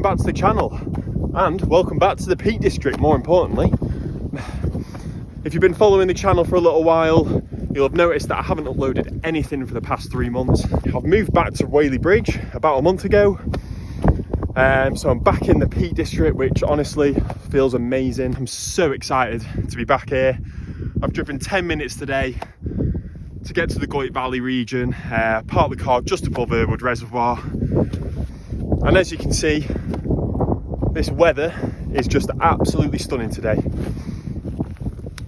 back to the channel, and welcome back to the Peak District, more importantly. If you've been following the channel for a little while, you'll have noticed that I haven't uploaded anything for the past 3 months. I've moved back to Whaley Bridge about a month ago, so I'm back in the Peak District, which honestly feels amazing. I'm so excited to be back here. I've driven 10 minutes today to get to the Goyt Valley region, parked the car just above Burbage Reservoir, and as you can see, this weather is just absolutely stunning today.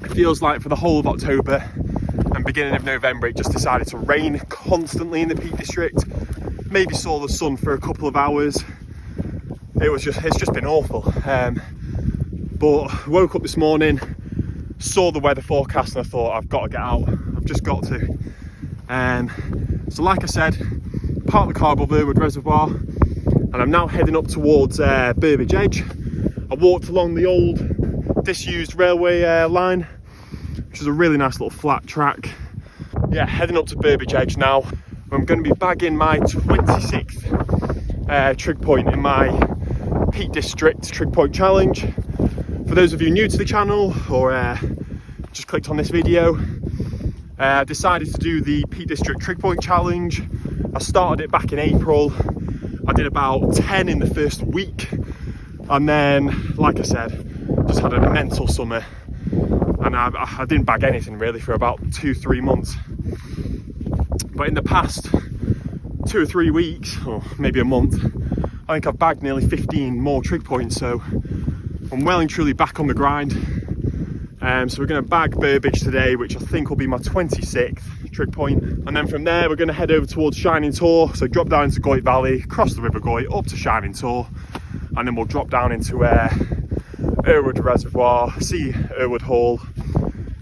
It feels like for the whole of October and beginning of November it just decided to rain constantly in the Peak District. Maybe saw the sun for a couple of hours. It's just been awful. But woke up this morning, saw the weather forecast, and I thought, I've got to get out. I've just got to. So like I said, parked the car above Burbage Reservoir, and I'm now heading up towards Burbage Edge. I walked along the old disused railway line, which is a really nice little flat track. Yeah, heading up to Burbage Edge now. I'm going to be bagging my 26th trig point in my Peak District Trig Point Challenge. For those of you new to the channel or just clicked on this video, I decided to do the Peak District Trig Point Challenge. I started it back in April. I did about 10 in the first week, and then, like I said, just had a mental summer, and I didn't bag anything really for about 2-3 months. But in the past 2 or 3 weeks, or maybe a month, I think I've bagged nearly 15 more trig points, so I'm well and truly back on the grind. So we're going to bag Burbage today, which I think will be my 26th trig point, and then from there we're going to head over towards Shining Tor. So drop down into Goyt Valley, cross the River Goyt up to Shining Tor, and then we'll drop down into Burbage Reservoir, see Burbage Hall.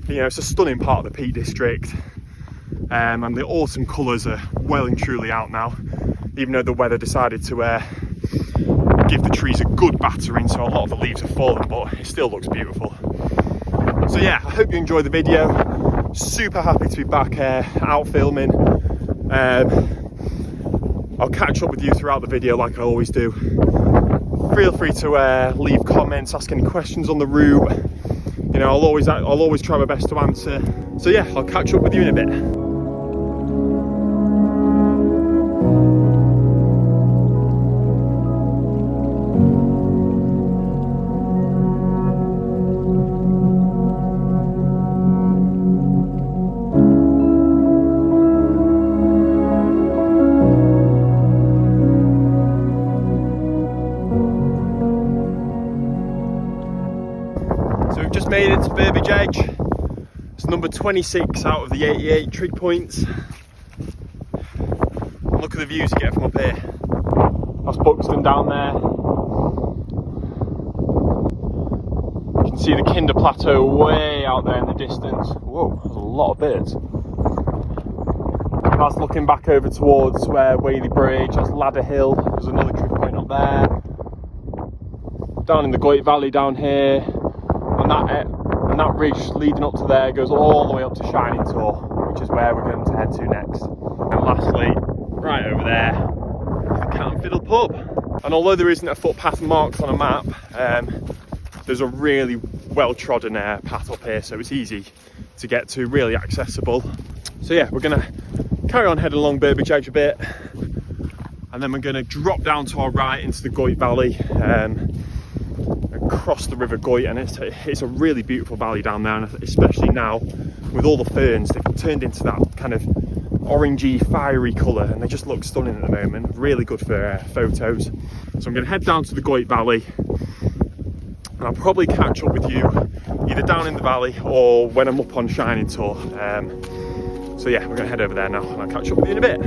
You know, it's a stunning part of the Peak District, and the autumn colours are well and truly out now, even though the weather decided to give the trees a good battering, so a lot of the leaves have fallen, but it still looks beautiful. So yeah, I hope you enjoyed the video. Super happy to be back out filming. I'll catch up with you throughout the video like I always do. Feel free to leave comments, ask any questions on the route. You know, I'll always try my best to answer. So yeah, I'll catch up with you in a bit. Just made it to Burbage Edge. It's number 26 out of the 88 trig points. Look at the views you get from up here. That's Buxton down there. You can see the Kinder Plateau way out there in the distance. Whoa, there's a lot of birds. That's looking back over towards Whaley Bridge. That's Ladder Hill. There's another trig point up there. Down in the Goyt Valley down here. And that ridge leading up to there goes all the way up to Shining Tor, which is where we're going to head to next. And lastly, right over there, is the Cat and Fiddle pub. And although there isn't a footpath marked on a map, there's a really well trodden path up here, so it's easy to get to, really accessible. So yeah, we're going to carry on heading along Burbage Edge a bit, and then we're going to drop down to our right into the Goyt Valley, across the River Goyt, and it's a really beautiful valley down there, and especially now with all the ferns, they've turned into that kind of orangey fiery colour, and they just look stunning at the moment. Really good for photos. So I'm going to head down to the Goyt Valley, and I'll probably catch up with you either down in the valley or when I'm up on Shining Tor. So yeah, we're going to head over there now, and I'll catch up with you in a bit.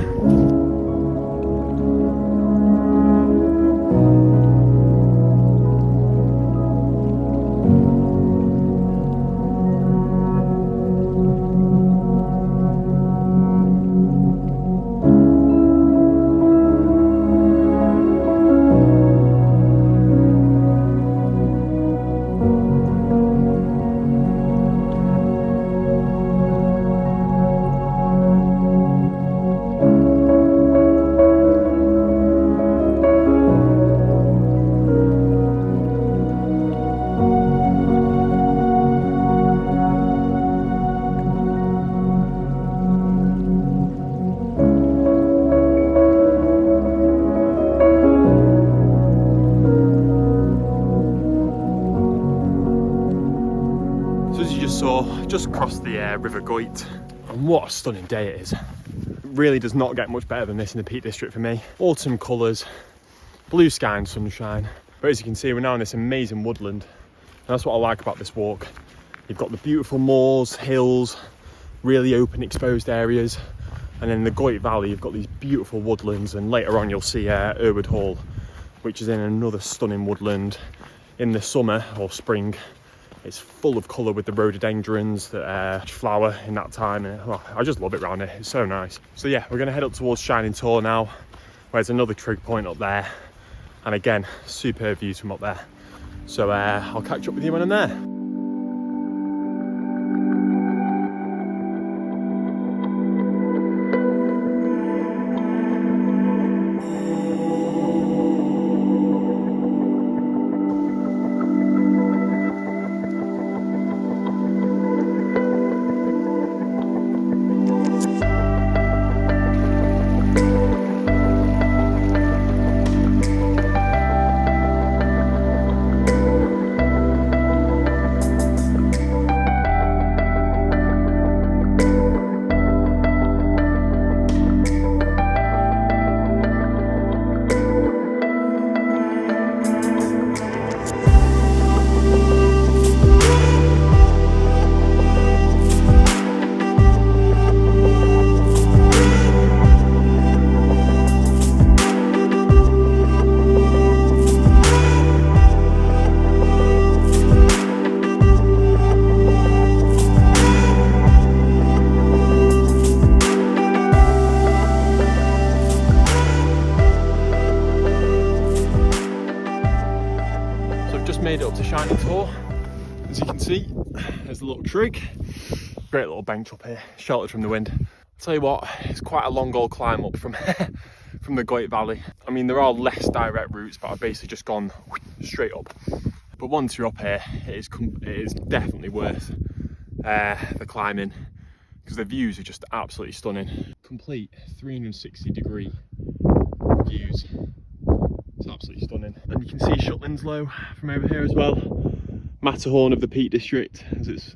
saw, just across the River Goyt. And what a stunning day it is. It really does not get much better than this in the Peak District for me. Autumn colours, blue sky and sunshine. But as you can see, we're now in this amazing woodland. And that's what I like about this walk. You've got the beautiful moors, hills, really open exposed areas. And then in the Goyt Valley, you've got these beautiful woodlands. And later on, you'll see Urwood Hall, which is in another stunning woodland. In the summer or spring, it's full of colour with the rhododendrons that flower in that time. And, oh, I just love it around here. It's so nice. So yeah, we're going to head up towards Shining Tor now, where there's another trig point up there. And again, superb views from up there. So I'll catch up with you when I'm there. Made it up to Shining Tor. As you can see, there's a little trig. Great little bench up here, sheltered from the wind. I'll tell you what, it's quite a long old climb up from from the Goyt Valley. I mean, there are less direct routes, but I've basically just gone straight up. But once you're up here, it is definitely worth the climbing, because the views are just absolutely stunning. Complete 360-degree views. It's absolutely stunning. And you can see Shutlands Low from over here as well. Matterhorn of the Peak District, as it's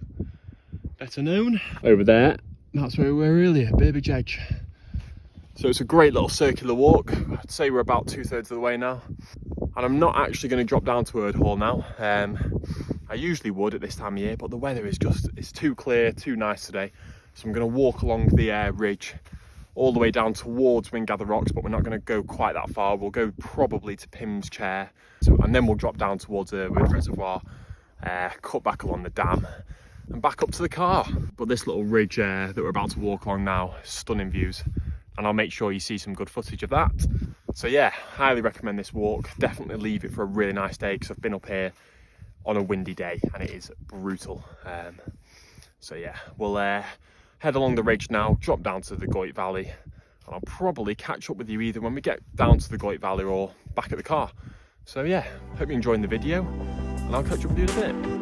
better known. Over there, that's where we were earlier, Burbage Edge. So it's a great little circular walk. I'd say we're about 2/3 of the way now. And I'm not actually going to drop down to Urwood Hall now. I usually would at this time of year, but the weather is just, it's too clear, too nice today. So I'm going to walk along the ridge all the way down towards Windgather Rocks, but we're not going to go quite that far. We'll go probably to Pym's Chair, and then we'll drop down towards Urwood Reservoir, cut back along the dam, and back up to the car. But this little ridge that we're about to walk along now, stunning views, and I'll make sure you see some good footage of that. So yeah, highly recommend this walk. Definitely leave it for a really nice day, because I've been up here on a windy day and it is brutal. So yeah, we'll head along the ridge now, drop down to the Goyt Valley, and I'll probably catch up with you either when we get down to the Goyt Valley or back at the car. So yeah, hope you're enjoying the video, and I'll catch up with you in a bit.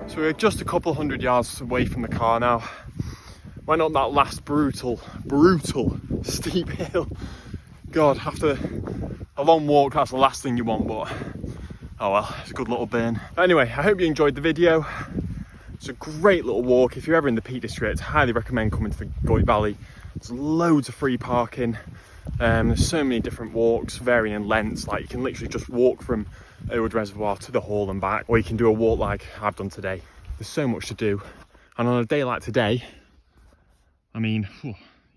So we're just a couple hundred yards away from the car now. Went up that last brutal steep hill. God, after a long walk, that's the last thing you want, but Oh well, it's a good little burn. Anyway, I hope you enjoyed the video. It's a great little walk. If you're ever in the Peak District, highly recommend coming to the Goyt Valley. There's loads of free parking. There's so many different walks, varying in lengths. Like you can literally just walk from Owood Reservoir to the hall and back, or you can do a walk like I've done today. There's so much to do. And on a day like today, I mean,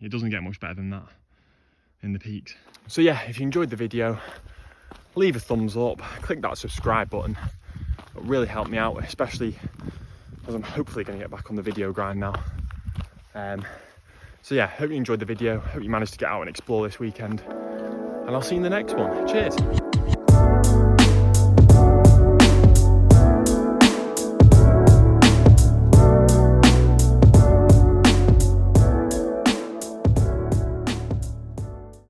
it doesn't get much better than that in the peaks. So yeah, if you enjoyed the video, leave a thumbs up, click that subscribe button. It'll really help me out, especially as I'm hopefully going to get back on the video grind now. So yeah, hope you enjoyed the video, hope you managed to get out and explore this weekend, and I'll see you in the next one. Cheers.